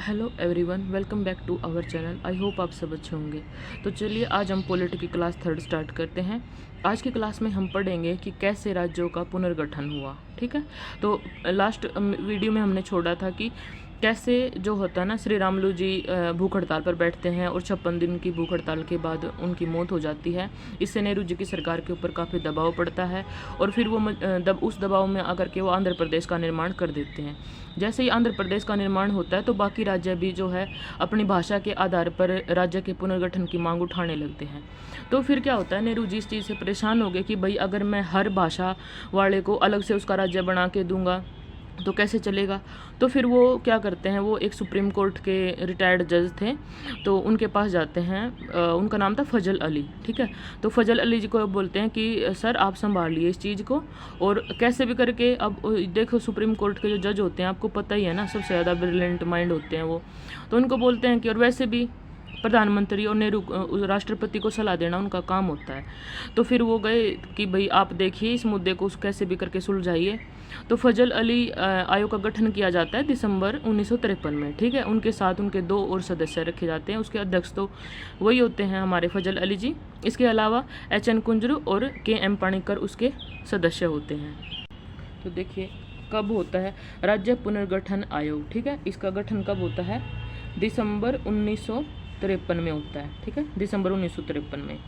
Hello everyone, welcome back to our channel. I hope आप सब अच्छे होंगे। तो चलिए आज हम पॉलिटी की क्लास 3rd स्टार्ट करते हैं। आज की क्लास में हम पढ़ेंगे कि कैसे राज्यों का पुनर्गठन हुआ। ठीक है, तो लास्ट वीडियो में हमने छोड़ा था कि कैसे जो होता है ना, श्री रामलू जी भूख हड़ताल पर बैठते हैं और 56 दिन की भूख हड़ताल के बाद उनकी मौत हो जाती है। इससे नेहरू जी की सरकार के ऊपर काफ़ी दबाव पड़ता है और फिर वो उस दबाव में आकर के वो आंध्र प्रदेश का निर्माण कर देते हैं। जैसे ही आंध्र प्रदेश का निर्माण होता है तो बाकी राज्य भी जो है अपनी भाषा के आधार पर राज्य के पुनर्गठन की मांग उठाने लगते हैं। तो फिर क्या होता है, नेहरू जी इस चीज़ से परेशान हो गए कि भाई अगर मैं हर भाषा वाले को अलग से उसका राज्य बना के दूंगा तो कैसे चलेगा। तो फिर वो क्या करते हैं, वो एक सुप्रीम कोर्ट के रिटायर्ड जज थे, तो उनके पास जाते हैं। उनका नाम था फजल अली। ठीक है, तो फजल अली जी को बोलते हैं कि सर आप संभालिए इस चीज़ को, और कैसे भी करके। अब देखो सुप्रीम कोर्ट के जो जज होते हैं आपको पता ही है ना, सबसे ज़्यादा ब्रिलियंट माइंड होते हैं वो। तो उनको बोलते हैं कि और वैसे भी प्रधानमंत्री और नेहरू राष्ट्रपति को सलाह देना उनका काम होता है। तो फिर वो गए कि भाई आप देखिए इस मुद्दे को कैसे भी करके सुलझाइए। तो फजल अली आयोग का गठन किया जाता है दिसंबर 1953 में। ठीक है, उनके साथ उनके 2 और सदस्य रखे जाते हैं। उसके अध्यक्ष तो वही होते हैं हमारे फजल अली जी। इसके अलावा HN कुंजरू और KM पाणिक्कर उसके सदस्य होते हैं। तो देखिए कब होता है राज्य पुनर्गठन आयोग। ठीक है, इसका गठन कब होता है, दिसंबर 1953 में होता है। ठीक है, दिसंबर 1953 में।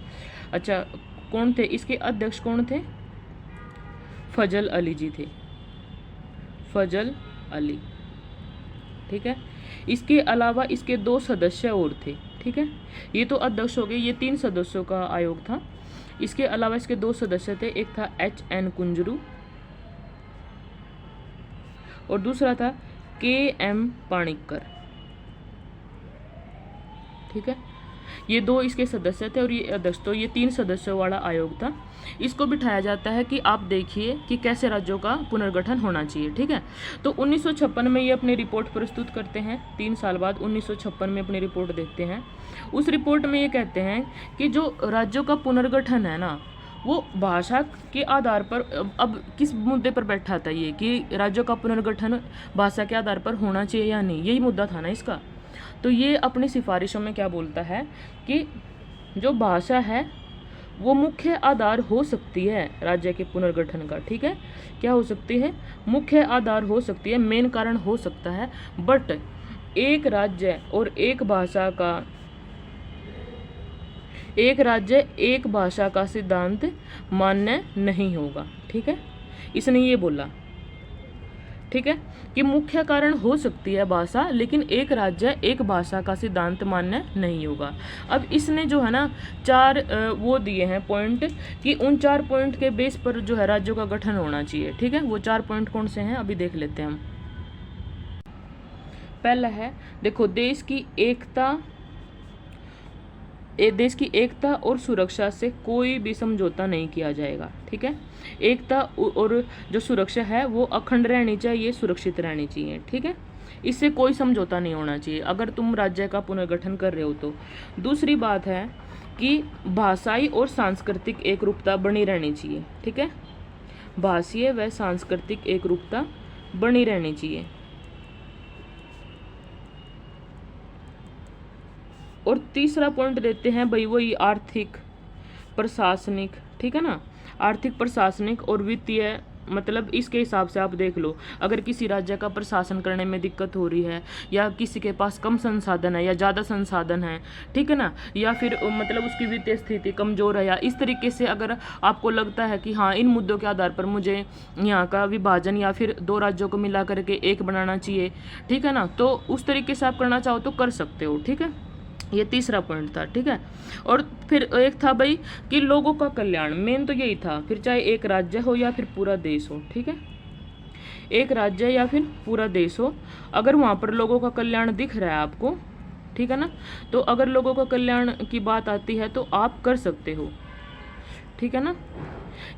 अच्छा, कौन थे इसके अध्यक्ष, कौन थे, फजल अली जी थे, फजल अली। ठीक है, इसके अलावा इसके 2 सदस्य और थे। ठीक है, ये तो अध्यक्ष हो गए, ये 3 सदस्यों का आयोग था। इसके अलावा इसके 2 सदस्य थे, एक था HN कुंजरू और दूसरा था KM पाणिक्कर। ठीक है, ये 2 इसके सदस्य थे और ये अध्यक्ष। तो ये 3 सदस्यों वाला आयोग था। इसको बिठाया जाता है कि आप देखिए कि कैसे राज्यों का पुनर्गठन होना चाहिए। ठीक है, तो 1956 में ये अपनी रिपोर्ट प्रस्तुत करते हैं। 3 साल बाद 1956 में अपनी रिपोर्ट देते हैं। उस रिपोर्ट में ये कहते हैं कि जो राज्यों का पुनर्गठन है ना, वो भाषा के आधार पर, अब किस मुद्दे पर बैठा था ये कि राज्यों का पुनर्गठन भाषा के आधार पर होना चाहिए या नहीं, यही मुद्दा था ना इसका। तो ये अपनी सिफारिशों में क्या बोलता है कि जो भाषा है वो मुख्य आधार हो सकती है राज्य के पुनर्गठन का। ठीक है, क्या हो सकती है, मुख्य आधार हो सकती है, मेन कारण हो सकता है, बट एक राज्य और एक राज्य एक भाषा का सिद्धांत मान्य नहीं होगा। ठीक है, इसने ये बोला। ठीक है, कि मुख्य कारण हो सकती है भाषा, लेकिन एक राज्य एक भाषा का सिद्धांत मान्य नहीं होगा। अब इसने जो है ना 4 वो दिए हैं पॉइंट, कि उन 4 पॉइंट के बेस पर जो है राज्यों का गठन होना चाहिए। ठीक है, वो 4 पॉइंट कौन से हैं अभी देख लेते हैं हम। पहला है, देखो, देश की एकता और सुरक्षा से कोई भी समझौता नहीं किया जाएगा। ठीक है, एकता और जो सुरक्षा है वो अखंड रहनी चाहिए, सुरक्षित रहनी चाहिए। ठीक है, इससे कोई समझौता नहीं होना चाहिए अगर तुम राज्य का पुनर्गठन कर रहे हो तो। दूसरी बात है कि भाषाई और सांस्कृतिक एकरूपता बनी रहनी चाहिए। ठीक है, भाषीय व सांस्कृतिक एकरूपता बनी रहनी चाहिए। और तीसरा पॉइंट देते हैं भाई वही आर्थिक प्रशासनिक। ठीक है ना, आर्थिक प्रशासनिक और वित्तीय, मतलब इसके हिसाब से आप देख लो, अगर किसी राज्य का प्रशासन करने में दिक्कत हो रही है, या किसी के पास कम संसाधन है या ज़्यादा संसाधन है, ठीक है ना, या फिर मतलब उसकी वित्तीय स्थिति कमज़ोर है, या इस तरीके से अगर आपको लगता है कि हाँ इन मुद्दों के आधार पर मुझे यहाँ का विभाजन या फिर 2 राज्यों को मिला करके एक बनाना चाहिए, ठीक है ना, तो उस तरीके से आप करना चाहो तो कर सकते हो। ठीक है, ये तीसरा पॉइंट था। ठीक है, और फिर एक था भाई कि लोगों का कल्याण, मेन तो यही था। फिर चाहे एक राज्य हो या फिर पूरा देश हो, ठीक है, एक राज्य या फिर पूरा देश हो, अगर वहाँ पर लोगों का कल्याण दिख रहा है आपको, ठीक है ना, तो अगर लोगों का कल्याण की बात आती है तो आप कर सकते हो। ठीक है ना,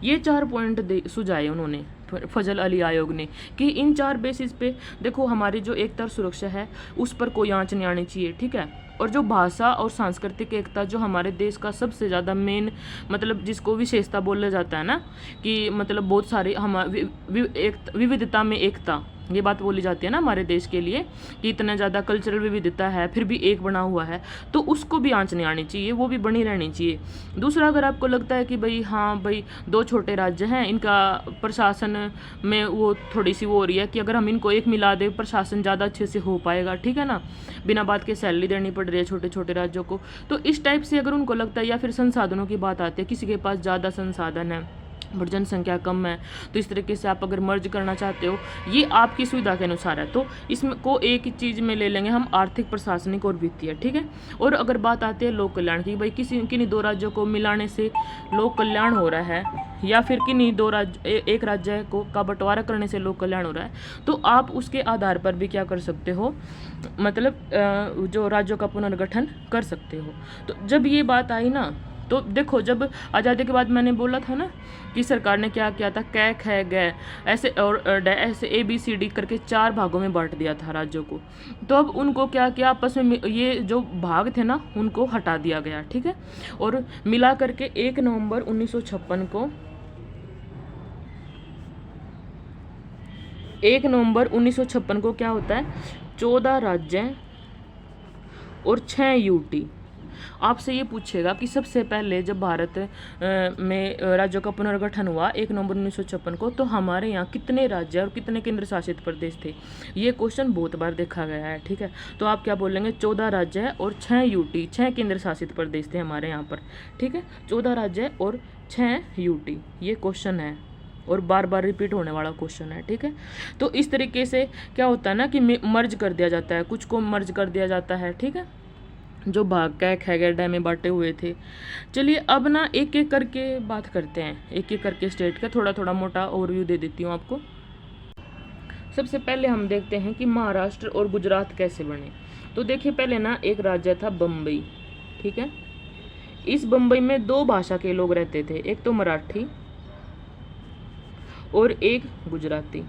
ये 4 पॉइंट सुझाए उन्होंने फजल अली आयोग ने, कि इन 4 बेसिस पे देखो हमारी जो एकता और सुरक्षा है उस पर कोई आंच नहीं आनी चाहिए। ठीक है, और जो भाषा और सांस्कृतिक एकता जो हमारे देश का सबसे ज़्यादा मेन, मतलब जिसको विशेषता बोला जाता है ना, कि मतलब बहुत सारे हम विविधता में एकता, ये बात बोली जाती है ना हमारे देश के लिए कि इतना ज़्यादा कल्चरल विविधता है फिर भी एक बना हुआ है, तो उसको भी आंच नहीं आनी चाहिए, वो भी बनी रहनी चाहिए। दूसरा, अगर आपको लगता है कि भाई हाँ भाई दो छोटे राज्य हैं, इनका प्रशासन में वो थोड़ी सी वो हो रही है कि अगर हम इनको एक मिला दें प्रशासन ज़्यादा अच्छे से हो पाएगा, ठीक है ना, बिना बात के सैलरी देनी पड़ रही है छोटे छोटे राज्यों को, तो इस टाइप से अगर उनको लगता है, या फिर संसाधनों की बात आती है, किसी के पास ज़्यादा संसाधन है बट जनसंख्या कम है, तो इस तरीके से आप अगर मर्ज करना चाहते हो, ये आपकी सुविधा के अनुसार है, तो इसमें को एक ही चीज़ में ले लेंगे हम, आर्थिक, प्रशासनिक और वित्तीय, ठीक है। और अगर बात आती है लोक कल्याण की, भाई किन्हीं दो राज्यों को मिलाने से लोक कल्याण हो रहा है, या फिर किन्हीं दो राज्य एक राज्य को का बंटवारा करने से लोक कल्याण हो रहा है, तो आप उसके आधार पर भी क्या कर सकते हो, मतलब जो राज्यों का पुनर्गठन कर सकते हो। तो जब ये बात आई ना, तो देखो जब आज़ादी के बाद मैंने बोला था ना कि सरकार ने क्या किया था, कै ख गै ऐसे और ऐसे ABCD करके 4 भागों में बांट दिया था राज्यों को। तो अब उनको क्या किया, आपस में ये जो भाग थे ना उनको हटा दिया गया, ठीक है। और मिला करके 1 नवंबर 1956 को 1 नवंबर 1956 को क्या होता है, 14 राज्य और 6 UT। आपसे ये पूछेगा कि सबसे पहले जब भारत में राज्यों का पुनर्गठन हुआ 1 नवंबर 1956 को, तो हमारे यहाँ कितने राज्य और कितने केंद्र शासित प्रदेश थे, ये क्वेश्चन बहुत बार देखा गया है, ठीक है। तो आप क्या बोलेंगे, 14 राज्य और 6 UT, 6 केंद्र शासित प्रदेश थे हमारे यहाँ पर, ठीक है। 14 राज्य और 6 UT, ये क्वेश्चन है और बार बार रिपीट होने वाला क्वेश्चन है, ठीक है। तो इस तरीके से क्या होता है ना कि मर्ज कर दिया जाता है, कुछ को मर्ज कर दिया जाता है, ठीक है, जो भाग कै ख गै डै में बांटे हुए थे। चलिए अब ना एक एक करके बात करते हैं, एक एक करके स्टेट का थोड़ा थोड़ा मोटा ओवरव्यू दे देती हूँ आपको। सबसे पहले हम देखते हैं कि महाराष्ट्र और गुजरात कैसे बने। तो देखिए पहले ना एक राज्य था बम्बई, ठीक है। इस बम्बई में 2 भाषा के लोग रहते थे, एक तो मराठी और एक गुजराती।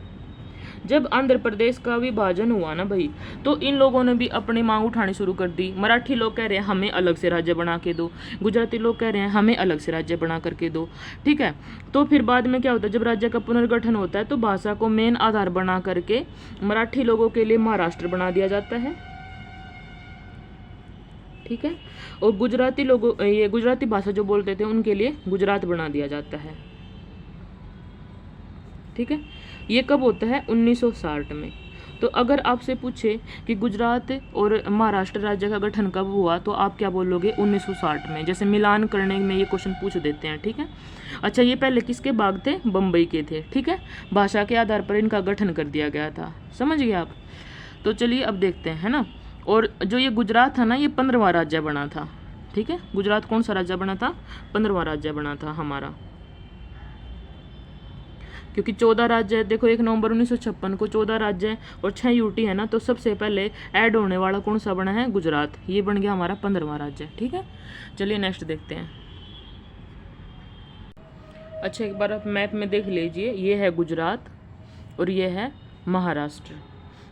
जब आंध्र प्रदेश का विभाजन हुआ ना भाई, तो इन लोगों ने भी अपनी मांग उठानी शुरू कर दी। मराठी लोग कह रहे हैं हमें अलग से राज्य बना के दो, गुजराती लोग कह रहे हैं हमें अलग से राज्य बना करके दो, ठीक है। तो फिर बाद में क्या होता है, जब राज्य का पुनर्गठन होता है तो भाषा को मेन आधार बना करके मराठी लोगों के लिए महाराष्ट्र बना दिया जाता है, ठीक है। और गुजराती लोगों, ये गुजराती भाषा जो बोलते थे उनके लिए गुजरात बना दिया जाता है, ठीक है। ये कब होता है, 1960 में। तो अगर आपसे पूछे कि गुजरात और महाराष्ट्र राज्य का गठन कब हुआ, तो आप क्या बोलोगे, 1960 में। जैसे मिलान करने में ये क्वेश्चन पूछ देते हैं, ठीक है। अच्छा, ये पहले किसके भाग थे, बम्बई के थे, ठीक है। भाषा के आधार पर इनका गठन कर दिया गया था, समझ गए आप। तो चलिए अब देखते हैं, है ना। और जो ये गुजरात था ना, ये 15वां राज्य बना था, ठीक है। गुजरात कौन सा राज्य बना था, 15वां राज्य बना था हमारा, क्योंकि 14 राज्य है। देखो 1 नवंबर 1956 को 14 राज्य और 6 UT है ना, तो सबसे पहले ऐड होने वाला कौन सा बना है, गुजरात। ये बन गया हमारा 15वां राज्य, ठीक है। चलिए नेक्स्ट देखते हैं। अच्छा, एक बार आप मैप में देख लीजिए, ये है गुजरात और ये है महाराष्ट्र।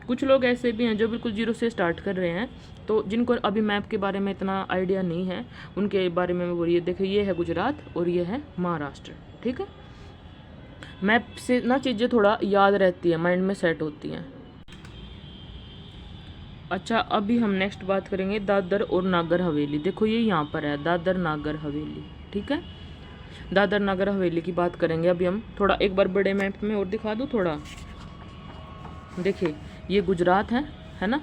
कुछ लोग ऐसे भी हैं जो बिल्कुल जीरो से स्टार्ट कर रहे हैं, तो जिनको अभी मैप के बारे में इतना आइडिया नहीं है, उनके बारे में मैं बोलिए। देखिए ये है गुजरात और ये है महाराष्ट्र, ठीक है। मैप से ना चीज़ें थोड़ा याद रहती है, माइंड में सेट होती हैं। अच्छा, अभी हम नेक्स्ट बात करेंगे दादर और नागर हवेली। देखो ये यहाँ पर है दादर नागर हवेली, ठीक है। दादर नागर हवेली की बात करेंगे अभी हम थोड़ा, एक बार बड़े मैप में और दिखा दूँ थोड़ा। देखिए ये गुजरात है ना,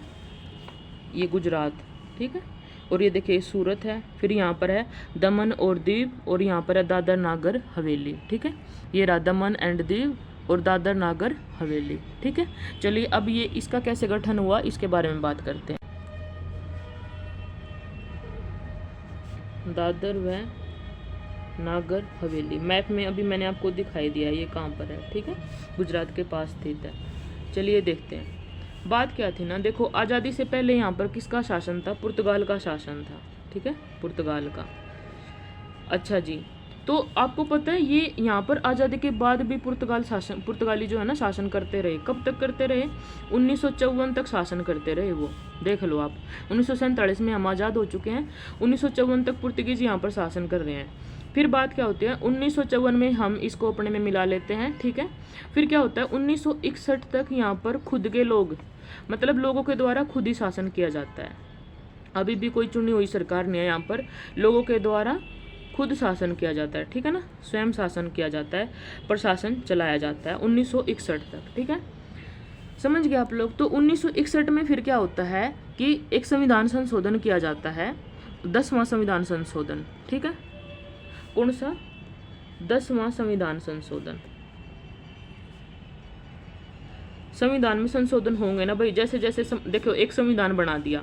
ये गुजरात, ठीक है। और ये देखिए सूरत है, फिर यहाँ पर है दमन और दीव, और यहाँ पर है दादर नागर हवेली, ठीक है। ये रहा दमन एंड दीव और दादर नागर हवेली, ठीक है। चलिए अब ये इसका कैसे गठन हुआ इसके बारे में बात करते हैं। दादर व नागर हवेली मैप में अभी मैंने आपको दिखाई दिया, ये कहाँ पर है, ठीक है, गुजरात के पास स्थित है। चलिए देखते हैं बात क्या थी ना। देखो आज़ादी से पहले यहाँ पर किसका शासन था, पुर्तगाल का शासन था, ठीक है, पुर्तगाल का। अच्छा जी, तो आपको पता है ये यहाँ पर आज़ादी के बाद भी पुर्तगाली जो है ना शासन करते रहे। कब तक करते रहे, 1954 तक शासन करते रहे वो, देख लो आप। 1947 में हम आज़ाद हो चुके हैं, 1954 तक पुर्तगीज यहाँ पर शासन कर रहे हैं। फिर बात क्या होती है 1954 में हम इसको अपने में मिला लेते हैं, ठीक है। फिर क्या होता है 1961 तक यहाँ पर खुद के लोग, मतलब लोगों के द्वारा खुद ही शासन किया जाता है। अभी भी कोई चुनी हुई सरकार नहीं है, यहाँ पर लोगों के द्वारा खुद शासन किया जाता है, ठीक है ना, स्वयं शासन किया जाता है, प्रशासन चलाया जाता है 1961 तक, ठीक है। समझ गए आप लोग। तो 1961 में फिर क्या होता है कि एक संविधान संशोधन किया जाता है, 10वां संविधान संशोधन, ठीक है। कौन सा? 10वां संविधान संशोधन। संविधान में संशोधन होंगे ना भाई, जैसे जैसे देखो एक संविधान बना दिया,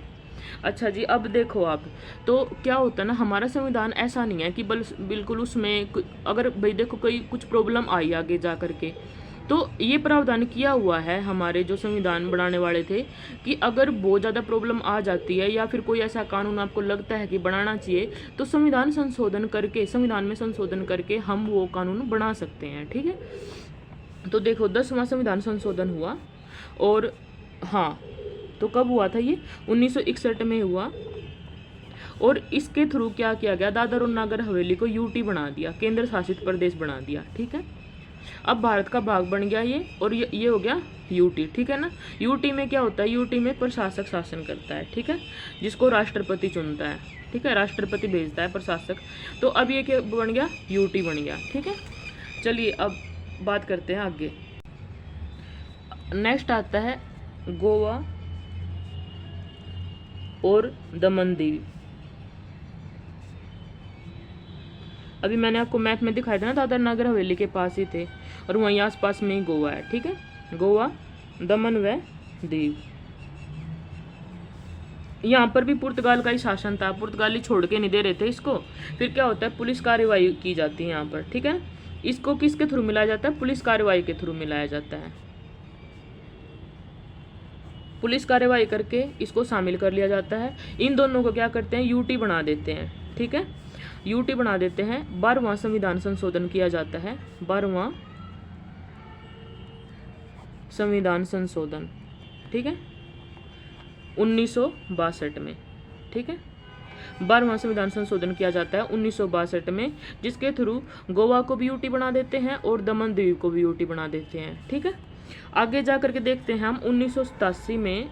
अच्छा जी अब देखो आप, तो क्या होता है ना, हमारा संविधान ऐसा नहीं है कि बिल्कुल उसमें अगर भाई देखो कोई कुछ प्रॉब्लम आई आगे जा करके, तो ये प्रावधान किया हुआ है हमारे जो संविधान बनाने वाले थे कि अगर बहुत ज़्यादा प्रॉब्लम आ जाती है या फिर कोई ऐसा कानून आपको लगता है कि बनाना चाहिए, तो संविधान संशोधन करके, संविधान में संशोधन करके हम वो कानून बना सकते हैं, ठीक है। तो देखो 10वां संविधान संशोधन हुआ, और हाँ तो कब हुआ था ये? 1961 में हुआ, और इसके थ्रू क्या किया गया, दादर और नागर हवेली को यूटी बना दिया, केंद्र शासित प्रदेश बना दिया, ठीक है। अब भारत का भाग बन गया ये, और ये हो गया यूटी, ठीक है ना। यूटी में क्या होता है, यूटी में प्रशासक शासन करता है, ठीक है, जिसको राष्ट्रपति चुनता है, ठीक है, राष्ट्रपति भेजता है प्रशासक। तो अब ये क्या बन गया, यूटी बन गया, ठीक है। चलिए अब बात करते हैं आगे। नेक्स्ट आता है गोवा और दमन दीव। अभी मैंने आपको मैप में दिखाया था ना, दादर नागर हवेली के पास ही थे, और वहीं आसपास में ही गोवा है, ठीक है। गोवा, दमन व दीव। यहाँ पर भी पुर्तगाल का ही शासन था, पुर्तगाली छोड़ के नहीं दे रहे थे इसको। फिर क्या होता है, पुलिस कार्रवाई की जाती है यहाँ पर, ठीक है। इसको किसके थ्रू मिलाया जाता है, पुलिस कार्रवाई के थ्रू मिलाया जाता है। पुलिस कार्रवाई करके इसको शामिल कर लिया जाता है। इन दोनों को क्या करते हैं, यूटी बना देते हैं, ठीक है, यूटी बना देते हैं। 12वां संविधान संशोधन किया जाता है, 12वां संविधान संशोधन, ठीक है, 1962 में, ठीक है। 12वां संविधान संशोधन किया जाता है 1962 में, जिसके थ्रू गोवा को भी यूटी बना देते हैं और दमन दीव को भी यूटी बना देते हैं, ठीक है। आगे जा करके देखते हैं हम 1987 में।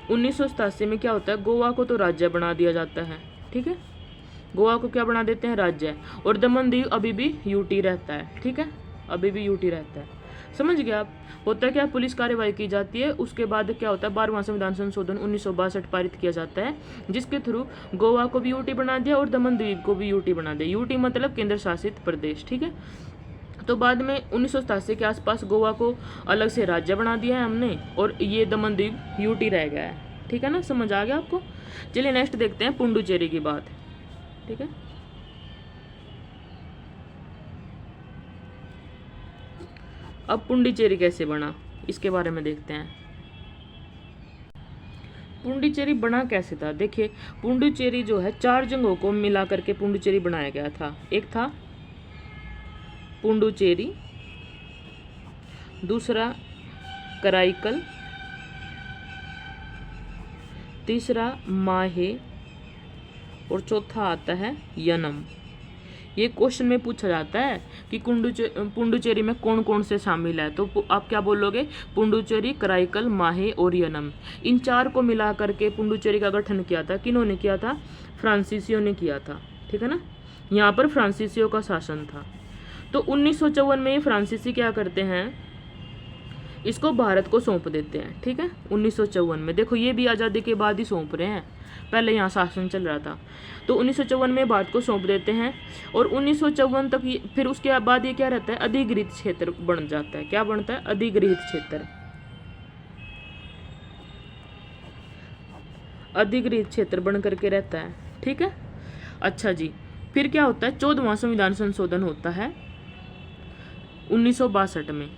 1987 में क्या होता है, गोवा को तो राज्य बना दिया जाता है, ठीक है, गोवा को क्या बना देते हैं, राज्य, और दमन दीव अभी भी यूटी रहता है, ठीक है, अभी भी यूटी रहता है। समझ गए आप। होता है क्या, पुलिस कार्रवाई की जाती है, उसके बाद क्या होता है, 12वां संविधान संशोधन 1962 पारित किया जाता है, जिसके थ्रू गोवा को भी यूटी बना दिया और दमन द्वीप को भी यूटी बना दिया। यूटी मतलब केंद्र शासित प्रदेश, ठीक है। तो बाद में 1987 के आसपास गोवा को अलग से राज्य बना दिया है हमने, और ये दमन द्वीप यूटी रह गया है, ठीक है ना, समझ आ गया आपको। चलिए नेक्स्ट देखते हैं पुडुचेरी की बात, ठीक है। अब पुडुचेरी कैसे बना, इसके बारे में देखते हैं। पुडुचेरी बना कैसे था, देखिए पुडुचेरी जो है 4 जगहों को मिला करके पुडुचेरी बनाया गया था। एक था पुडुचेरी, दूसरा कराईकल, तीसरा माहे, और चौथा आता है यनम। ये क्वेश्चन में पूछा जाता है कि पुडुचेरी में कौन कौन से शामिल है, तो आप क्या बोलोगे, पुडुचेरी, कराईकल, माहे और यनम। इन 4 को मिला करके पुडुचेरी का गठन किया था। किन्होंने किया था, फ्रांसीसियों ने किया था, ठीक है ना। यहाँ पर फ्रांसीसियों का शासन था। तो 1954 में फ्रांसीसी क्या करते हैं, इसको भारत को सौंप देते हैं, ठीक है। 1954 में देखो, ये भी आज़ादी के बाद ही सौंप रहे हैं, पहले यहाँ शासन चल रहा था। तो 1954 में भारत को सौंप देते हैं, और 1954 तक फिर उसके बाद ये क्या रहता है, अधिगृहित क्षेत्र बन जाता है। क्या बनता है, अधिगृहित क्षेत्र, अधिगृहित क्षेत्र बन करके रहता है, ठीक है। अच्छा जी, फिर क्या होता है, 14वां संविधान संशोधन होता है 1962 में।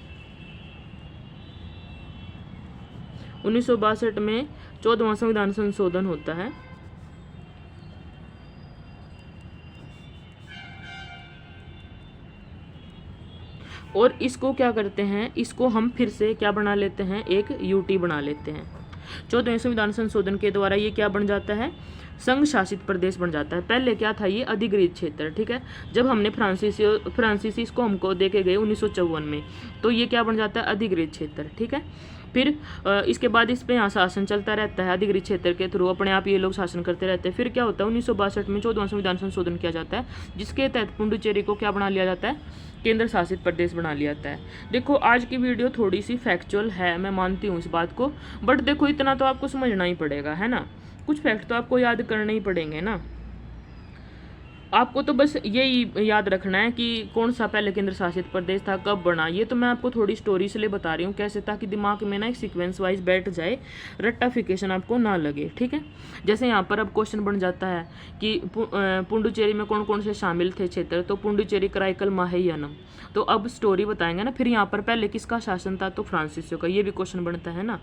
1962 में 14वां संविधान संशोधन होता है, और इसको क्या करते हैं, इसको हम फिर से क्या बना लेते हैं, एक यूटी बना लेते हैं। 14वें संविधान संशोधन के द्वारा ये क्या बन जाता है, संघ शासित प्रदेश बन जाता है। पहले क्या था, ये अधिग्रहित क्षेत्र, ठीक है। जब हमने फ्रांसीसी इसको हमको दे के गए 1954 में, तो ये क्या बन जाता है, अधिग्रहित क्षेत्र, ठीक है। फिर इसके बाद इस पे यहाँ शासन चलता रहता है अधिग्रहित क्षेत्र के थ्रू, अपने आप ये लोग शासन करते रहते हैं। फिर क्या होता है, 1962 में 14वां संविधान संशोधन किया जाता है, जिसके तहत पुडुचेरी को क्या बना लिया जाता है, केंद्र शासित प्रदेश बना लिया जाता है। देखो आज की वीडियो थोड़ी सी फैक्चुअल है, मैं मानती हूँ इस बात को, बट देखो इतना तो आपको समझना ही पड़ेगा, है ना। कुछ फैक्ट तो आपको याद करने ही पड़ेंगे ना। आपको तो बस यही याद रखना है कि कौन सा पहले केंद्र शासित प्रदेश था, कब बना। ये तो मैं आपको थोड़ी स्टोरी इसलिए बता रही हूँ कैसे, ताकि दिमाग में ना एक सीक्वेंस वाइज बैठ जाए, रट्टाफिकेशन आपको ना लगे, ठीक है। जैसे यहाँ पर अब क्वेश्चन बन जाता है कि पुडुचेरी में कौन कौन से शामिल थे क्षेत्र, तो पुडुचेरी, कराईकल, माहेयनम। तो अब स्टोरी बताएंगे ना। फिर यहाँ पर पहले किसका शासन था, तो फ्रांसीसियों का, ये भी क्वेश्चन बनता है ना।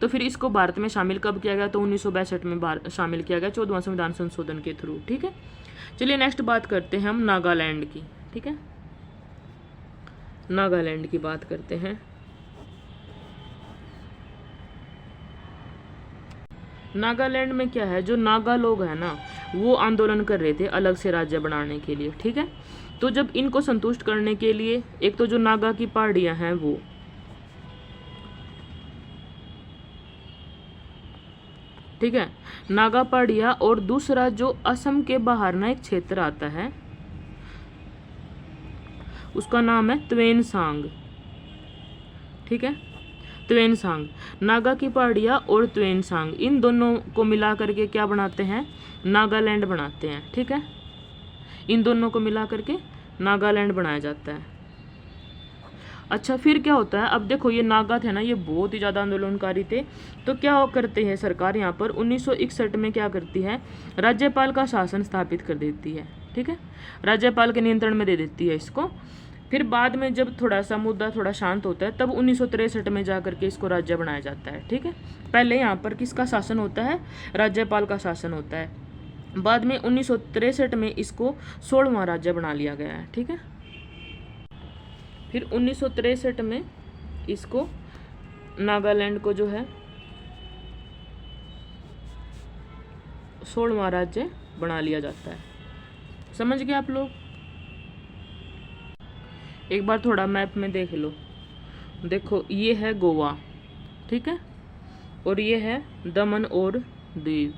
तो फिर इसको भारत में शामिल कब किया गया, तो 1962 में शामिल किया गया 14वां संविधान संशोधन के थ्रू, ठीक है। चलिए नेक्स्ट बात करते हैं हम नागालैंड की, ठीक है। नागालैंड की बात करते हैं। नागालैंड में क्या है, जो नागा लोग हैं ना, वो आंदोलन कर रहे थे अलग से राज्य बनाने के लिए, ठीक है। तो जब इनको संतुष्ट करने के लिए, एक तो जो नागा की पहाड़ियां हैं वो, ठीक है, नागा पहाड़ियां, और दूसरा जो असम के बाहर ना एक क्षेत्र आता है, उसका नाम है त्वेनसांग, ठीक है। त्वेनसांग, नागा की पहाड़ियां और त्वेनसांग, इन दोनों को मिला करके क्या बनाते हैं, नागालैंड बनाते हैं, ठीक है। इन दोनों को मिला करके नागालैंड बनाया जाता है। अच्छा फिर क्या होता है, अब देखो ये नागा थे ना, ये बहुत ही ज़्यादा आंदोलनकारी थे। तो क्या करते हैं सरकार यहाँ पर 1961 में क्या करती है, राज्यपाल का शासन स्थापित कर देती है, ठीक है। राज्यपाल के नियंत्रण में दे देती है इसको। फिर बाद में जब थोड़ा सा मुद्दा थोड़ा शांत होता है, तब 1963 में जा करके इसको राज्य बनाया जाता है, ठीक है। पहले यहाँ पर किसका शासन होता है, राज्यपाल का शासन होता है। बाद में 1963 में इसको 16वां राज्य बना लिया गया है, ठीक है। फिर 1963 में इसको नागालैंड को जो है 16वां राज्य बना लिया जाता है। समझ गए आप लोग। एक बार थोड़ा मैप में देख लो, देखो ये है गोवा, ठीक है, और ये है दमन और दीव,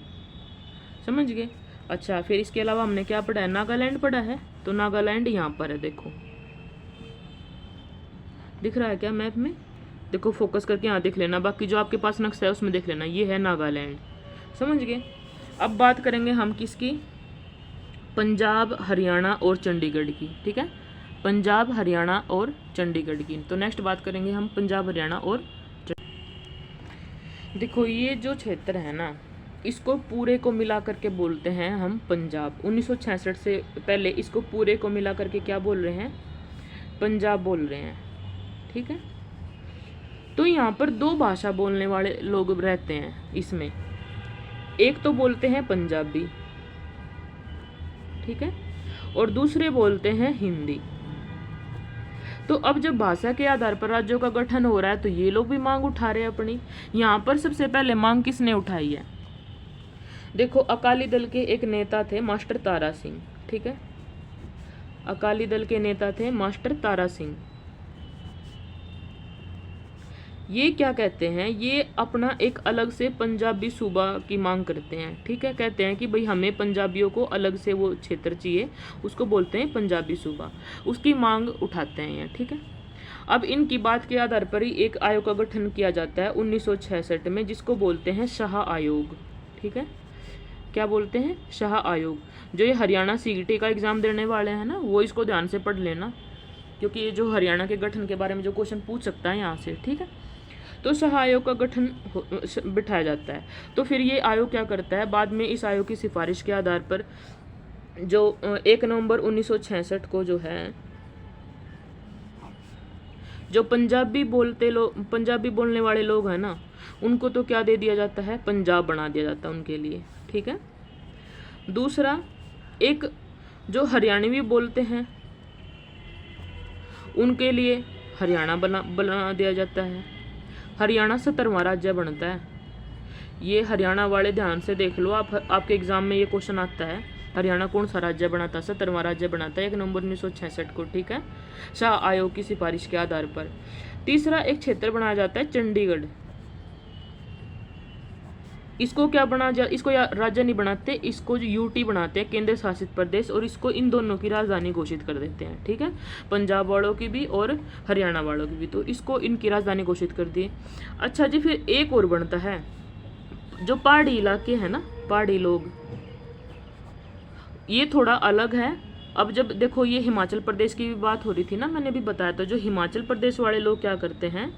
समझ गए। अच्छा फिर इसके अलावा हमने क्या पढ़ा है, नागालैंड पढ़ा है। तो नागालैंड यहाँ पर है, देखो दिख रहा है क्या मैप में, देखो फोकस करके यहाँ देख लेना, बाकी जो आपके पास नक्शा है उसमें देख लेना, ये है नागालैंड, समझ गए। अब बात करेंगे हम किसकी, पंजाब, हरियाणा और चंडीगढ़ की, ठीक है। पंजाब, हरियाणा और चंडीगढ़ की। तो नेक्स्ट बात करेंगे हम पंजाब, हरियाणा और देखो ये जो क्षेत्र है ना, इसको पूरे को मिला करके बोलते हैं हम पंजाब। 1966 से पहले इसको पूरे को मिला करके क्या बोल रहे हैं, पंजाब बोल रहे हैं, ठीक है। तो यहाँ पर दो भाषा बोलने वाले लोग रहते हैं इसमें, एक तो बोलते हैं पंजाबी, ठीक है, और दूसरे बोलते हैं हिंदी। तो अब जब भाषा के आधार पर राज्यों का गठन हो रहा है, तो ये लोग भी मांग उठा रहे हैं अपनी। यहाँ पर सबसे पहले मांग किसने उठाई है, देखो अकाली दल के एक नेता थे मास्टर तारा सिंह, ठीक है। अकाली दल के नेता थे मास्टर तारा सिंह। ये क्या कहते हैं, ये अपना एक अलग से पंजाबी सूबा की मांग करते हैं, ठीक है। कहते हैं कि भाई हमें पंजाबियों को अलग से वो क्षेत्र चाहिए, उसको बोलते हैं पंजाबी सूबा, उसकी मांग उठाते हैं ये, ठीक है। अब इनकी बात के आधार पर ही एक आयोग का गठन किया जाता है 1966 में, जिसको बोलते हैं शाह आयोग, ठीक है। क्या बोलते हैं, शाह आयोग। जो ये हरियाणा सीईटी का एग्जाम देने वाले हैं ना, वो इसको ध्यान से पढ़ लेना, क्योंकि ये जो हरियाणा के गठन के बारे में जो क्वेश्चन पूछ सकता है यहाँ से, ठीक है। तो शाह आयोग का गठन बिठाया जाता है। तो फिर ये आयोग क्या करता है, बाद में इस आयोग की सिफारिश के आधार पर जो 1 नवंबर 1966 को जो है, जो पंजाबी बोलने वाले लोग हैं ना, उनको तो क्या दे दिया जाता है, पंजाब बना दिया जाता है उनके लिए, ठीक है। दूसरा एक जो हरियाणवी बोलते हैं उनके लिए हरियाणा बना दिया जाता है। हरियाणा 17वां राज्य बनता है। ये हरियाणा वाले ध्यान से देख लो आप, आपके एग्जाम में ये क्वेश्चन आता है, हरियाणा कौन सा राज्य बना था? 17वां राज्य बना था 1 नवंबर 1966 को, ठीक है, शाह आयोग की सिफारिश के आधार पर। तीसरा एक क्षेत्र बनाया जाता है चंडीगढ़, इसको क्या इसको राज्य नहीं बनाते, इसको जो यूटी बनाते हैं, केंद्र शासित प्रदेश, और इसको इन दोनों की राजधानी घोषित कर देते हैं, ठीक है, पंजाब वालों की भी और हरियाणा वालों की भी, तो इसको इनकी राजधानी घोषित कर दी। अच्छा जी, फिर एक और बनता है जो पहाड़ी इलाके हैं ना, पहाड़ी लोग, ये थोड़ा अलग है। अब जब देखो ये हिमाचल प्रदेश की भी बात हो रही थी ना, मैंने भी बताया था, जो हिमाचल प्रदेश वाले लोग क्या करते हैं,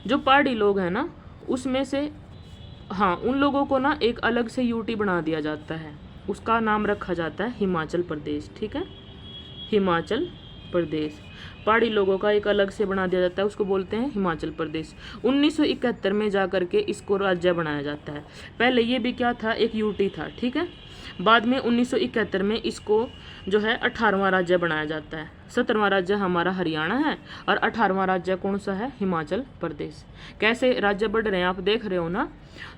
जो पहाड़ी लोग हैं ना उसमें से, हाँ, उन लोगों को ना एक अलग से यूटी बना दिया जाता है, उसका नाम रखा जाता है हिमाचल प्रदेश, ठीक है, हिमाचल प्रदेश, पहाड़ी लोगों का एक अलग से बना दिया जाता है, उसको बोलते हैं हिमाचल प्रदेश। 1971 में जा करके इसको राज्य बनाया जाता है। पहले ये भी क्या था, एक यूटी था, ठीक है, बाद में 1971 में इसको जो है 18वां राज्य बनाया जाता है। 17वां राज्य हमारा हरियाणा है और 18वां राज्य कौन सा है, हिमाचल प्रदेश। कैसे राज्य बढ़ रहे हैं आप देख रहे हो ना,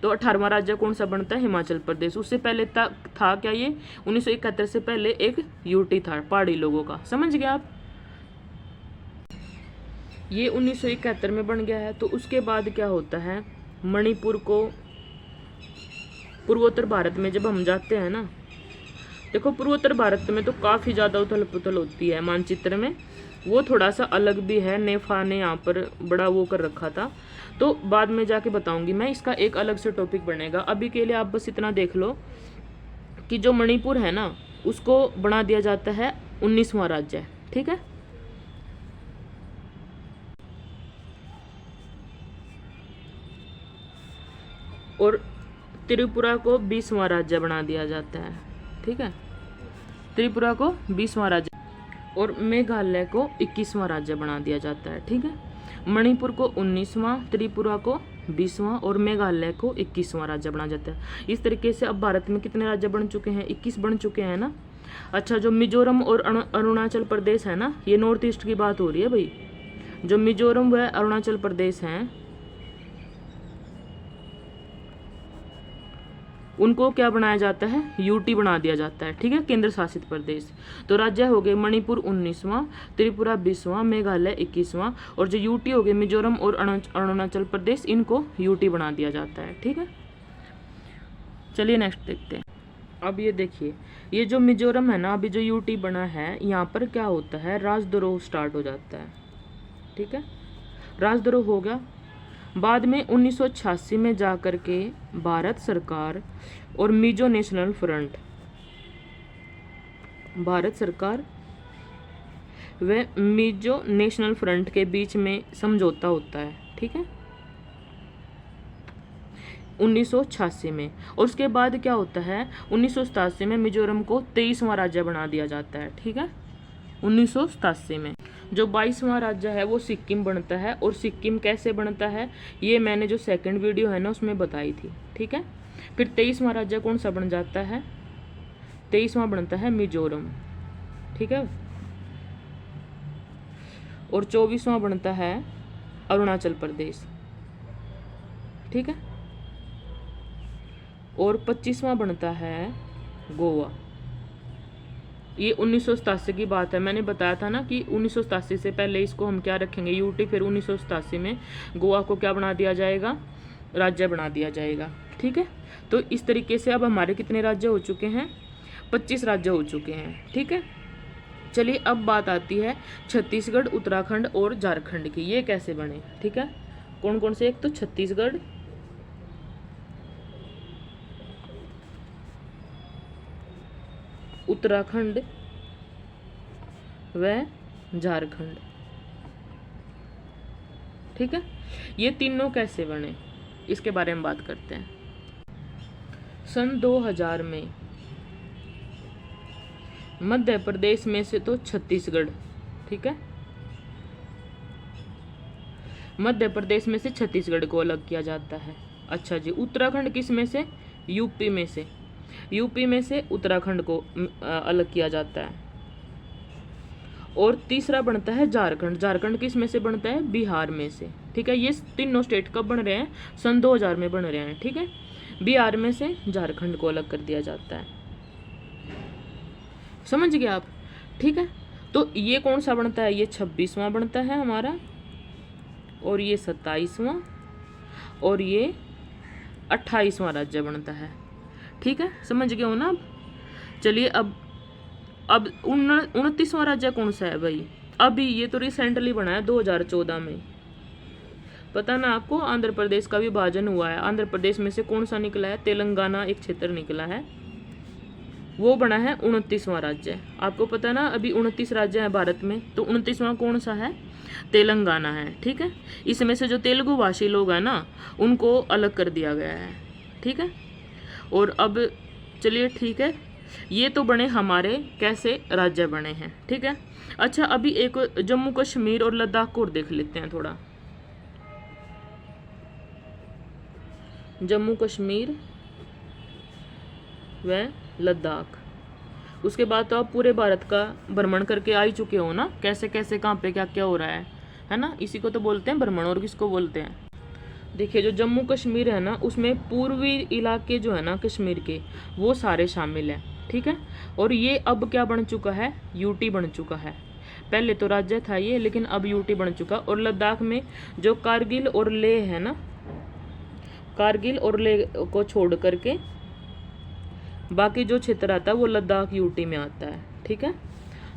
तो 18वां राज्य कौन सा बनता है, हिमाचल प्रदेश। उससे पहले था क्या, ये 1971 से पहले एक यूटी था पहाड़ी लोगों का, समझ गए आप, ये 1971 में बन गया है। तो उसके बाद क्या होता है, मणिपुर को, पूर्वोत्तर भारत में जब हम जाते हैं ना, देखो पूर्वोत्तर भारत में तो काफ़ी ज़्यादा उथल पुथल होती है मानचित्र में, वो थोड़ा सा अलग भी है, नेफा ने यहाँ पर बड़ा वो कर रखा था, तो बाद में जाके बताऊंगी मैं, इसका एक अलग से टॉपिक बनेगा। अभी के लिए आप बस इतना देख लो कि जो मणिपुर है ना उसको बना दिया जाता है 19वां राज्य, ठीक है, और त्रिपुरा को 20वां राज्य बना दिया जाता है, ठीक है, त्रिपुरा को 20वां राज्य, और मेघालय को 21वां राज्य बना दिया जाता है, ठीक है, मणिपुर को 19वां, त्रिपुरा को 20वां और मेघालय को 21वां राज्य बना जाता है। इस तरीके से अब भारत में कितने राज्य बन चुके हैं, 21 बन चुके हैं ना। अच्छा, जो मिजोरम और अरुणाचल प्रदेश है ना, ये नॉर्थ ईस्ट की बात हो रही है भाई, जो मिजोरम व अरुणाचल प्रदेश हैं उनको क्या बनाया जाता है, यूटी बना दिया जाता है, ठीक है, केंद्र शासित प्रदेश। तो राज्य हो गए मणिपुर 19वां, त्रिपुरा 20वां, मेघालय 21वां, और जो यूटी हो गए मिजोरम और अरुणाचल प्रदेश, इनको यूटी बना दिया जाता है, ठीक है। चलिए नेक्स्ट देखते हैं। अब ये देखिए, ये जो मिजोरम है ना, अभी जो यूटी बना है, यहाँ पर क्या होता है, राजद्रोह स्टार्ट हो जाता है, ठीक है, राजद्रोह हो गया। बाद में 1986 में जा कर के भारत सरकार और मिजो नेशनल फ्रंट, भारत सरकार व मिजो नेशनल फ्रंट के बीच में समझौता होता है, ठीक है, 1986 में। और उसके बाद क्या होता है, 1987 में मिजोरम को 23वां राज्य बना दिया जाता है, ठीक है, 1987 में। जो 22वां राज्य है वो सिक्किम बनता है, और सिक्किम कैसे बनता है ये मैंने जो सेकंड वीडियो है ना उसमें बताई थी, ठीक है। फिर 23वां राज्य कौन सा बन जाता है, 23वां बनता है मिजोरम, ठीक है, और 24वां बनता है अरुणाचल प्रदेश, ठीक है, और 25वां बनता है गोवा। ये 1987 की बात है, मैंने बताया था ना कि 1987 से पहले इसको हम क्या रखेंगे, यूटी, फिर 1987 में गोवा को क्या बना दिया जाएगा, राज्य बना दिया जाएगा, ठीक है। तो इस तरीके से अब हमारे कितने राज्य हो चुके हैं, 25 राज्य हो चुके हैं, ठीक है। चलिए अब बात आती है छत्तीसगढ़, उत्तराखंड और झारखंड की, ये कैसे बने, ठीक है, कौन कौन से, एक तो छत्तीसगढ़, उत्तराखंड व झारखंड, ठीक है, ये तीनों कैसे बने इसके बारे में बात करते हैं। सन 2000 में मध्य प्रदेश में से तो छत्तीसगढ़, ठीक है, मध्य प्रदेश में से छत्तीसगढ़ को अलग किया जाता है। अच्छा जी, उत्तराखंड किस में से, यूपी में से, यूपी में से उत्तराखंड को अलग किया जाता है। और तीसरा बनता है झारखंड। झारखंड किस में से बनता है? बिहार में से, ठीक है। ये तीनों स्टेट कब बन रहे हैं? सन 2000 में बन रहे हैं, ठीक है। बिहार में से झारखंड को अलग कर दिया जाता है, समझ गए आप, ठीक है। तो ये कौन सा बनता है? ये 26वां बनता है हमारा, और ये 27वां, और ये 28वां राज्य बनता है, ठीक है। समझ गए हो ना आप? चलिए अब 29वां राज्य कौन सा है भाई? अभी ये तो रिसेंटली बना है 2014 में, पता ना आपको। आंध्र प्रदेश का विभाजन हुआ है। आंध्र प्रदेश में से कौन सा निकला है? तेलंगाना एक क्षेत्र निकला है, वो बना है 29वां राज्य। आपको पता ना अभी 29 राज्य हैं भारत में, तो 29वां कौन सा है? तेलंगाना है, ठीक है। इसमें से जो तेलुगु भाषी लोग हैं ना, उनको अलग कर दिया गया है, ठीक है। और अब चलिए ठीक है, ये तो बने हमारे कैसे राज्य बने हैं, ठीक है। अच्छा, अभी एक जम्मू कश्मीर और लद्दाख को और देख लेते हैं थोड़ा। जम्मू कश्मीर व लद्दाख, उसके बाद तो आप पूरे भारत का भ्रमण करके आ ही चुके हो ना, कैसे कैसे कहाँ पे क्या क्या हो रहा है ना। इसी को तो बोलते हैं भ्रमण, और किसको बोलते हैं? देखिए, जो जम्मू कश्मीर है ना, उसमें पूर्वी इलाके जो है ना कश्मीर के, वो सारे शामिल हैं, ठीक है। और ये अब क्या बन चुका है? यूटी बन चुका है। पहले तो राज्य था ये, लेकिन अब यूटी बन चुका। और लद्दाख में जो कारगिल और लेह है ना, कारगिल और लेह को छोड़ करके बाकी जो क्षेत्र आता है वो लद्दाख यूटी में आता है, ठीक है।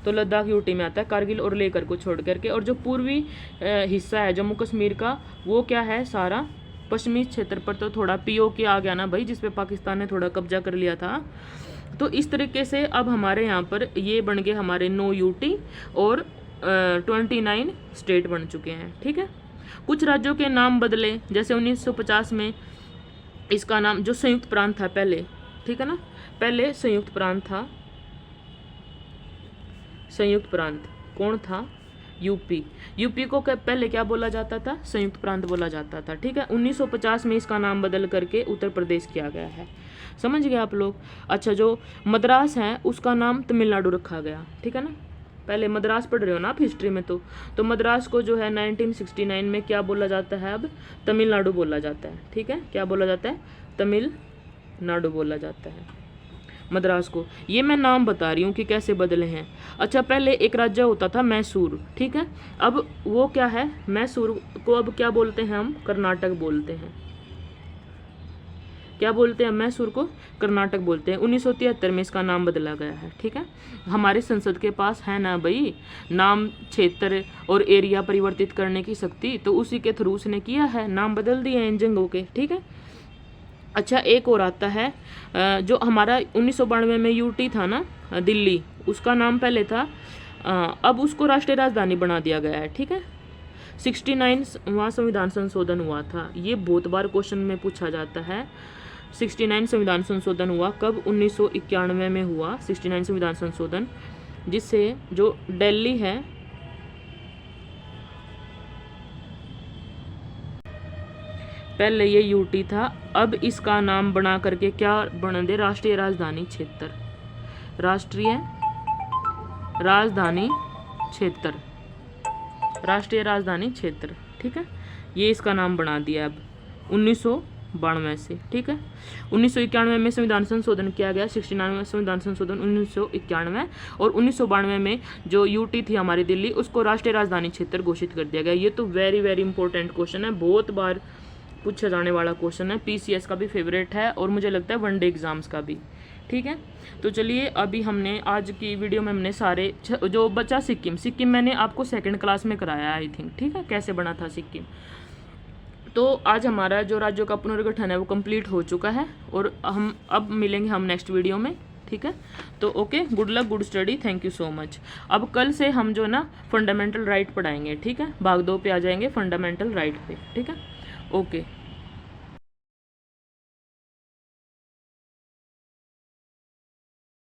तो लद्दाख यूटी में आता है, कारगिल और लेह को छोड़ करके। और जो पूर्वी हिस्सा है जम्मू कश्मीर का, वो क्या है? सारा पश्चिमी क्षेत्र पर तो थोड़ा पीओके आ गया ना भाई, जिसपे पाकिस्तान ने थोड़ा कब्जा कर लिया था। तो इस तरीके से अब हमारे यहाँ पर ये बन गए हमारे 9 यूटी और 29 स्टेट बन चुके हैं, ठीक है। कुछ राज्यों के नाम बदले, जैसे 1950 में इसका नाम जो संयुक्त प्रांत था पहले, ठीक है ना, पहले संयुक्त प्रांत था। संयुक्त प्रांत कौन था? यूपी। यूपी को पहले क्या बोला जाता था? संयुक्त प्रांत बोला जाता था, ठीक है। 1950 में इसका नाम बदल करके उत्तर प्रदेश किया गया है, समझ गए आप लोग। अच्छा, जो मद्रास है उसका नाम तमिलनाडु रखा गया, ठीक है ना। पहले मद्रास पढ़ रहे हो ना आप हिस्ट्री में, तो मद्रास को जो है 1969 में क्या बोला जाता है? अब तमिलनाडु बोला जाता है, ठीक है। क्या बोला जाता है? तमिलनाडु बोला जाता है मद्रास को। ये मैं नाम बता रही हूँ कि कैसे बदले हैं। अच्छा, पहले एक राज्य होता था मैसूर, ठीक है। अब वो क्या है? मैसूर को अब क्या बोलते हैं हम? कर्नाटक बोलते हैं। क्या बोलते हैं? मैसूर को कर्नाटक बोलते हैं। 1973 में इसका नाम बदला गया है, ठीक है। हमारे संसद के पास है ना भाई नाम, क्षेत्र और एरिया परिवर्तित करने की शक्ति, तो उसी के थ्रू उसने किया है, नाम बदल दिए हैं इन जगहों के, ठीक है। अच्छा, एक और आता है जो हमारा 1992 में यूटी था ना दिल्ली, उसका नाम पहले था, अब उसको राष्ट्रीय राजधानी बना दिया गया है, ठीक है। 69वां संविधान संशोधन हुआ था, ये बहुत बार क्वेश्चन में पूछा जाता है। 69 संविधान संशोधन हुआ कब? 1991 में हुआ 69 संविधान संशोधन, जिससे जो दिल्ली है पहले ये यूटी था, अब इसका नाम बना करके क्या बना दे? राष्ट्रीय राजधानी क्षेत्र। राष्ट्रीय राजधानी क्षेत्र, राष्ट्रीय राजधानी क्षेत्र, ठीक है। ये इसका नाम बना दिया अब 1992 से, ठीक है। 1991 में संविधान संशोधन किया गया, 69वां संविधान संशोधन 1991, और 1992 में जो यूटी थी हमारी दिल्ली, उसको राष्ट्रीय राजधानी क्षेत्र घोषित कर दिया गया। ये तो वेरी वेरी इंपॉर्टेंट क्वेश्चन है, बहुत बार पूछा जाने वाला क्वेश्चन है, पीसीएस का भी फेवरेट है और मुझे लगता है वनडे एग्जाम्स का भी, ठीक है। तो चलिए, अभी हमने आज की वीडियो में हमने सारे जो बचा सिक्किम मैंने आपको सेकंड क्लास में कराया आई थिंक, ठीक है, कैसे बना था सिक्किम। तो आज हमारा जो राज्यों का पुनर्गठन है वो कंप्लीट हो चुका है, और हम अब मिलेंगे हम नेक्स्ट वीडियो में, ठीक है। तो okay, good luck, good study, thank you so much. अब कल से हम जो ना फंडामेंटल राइट पढ़ाएंगे, ठीक है, भाग 2 पे आ जाएंगे फंडामेंटल राइट पे, ठीक है। ओके।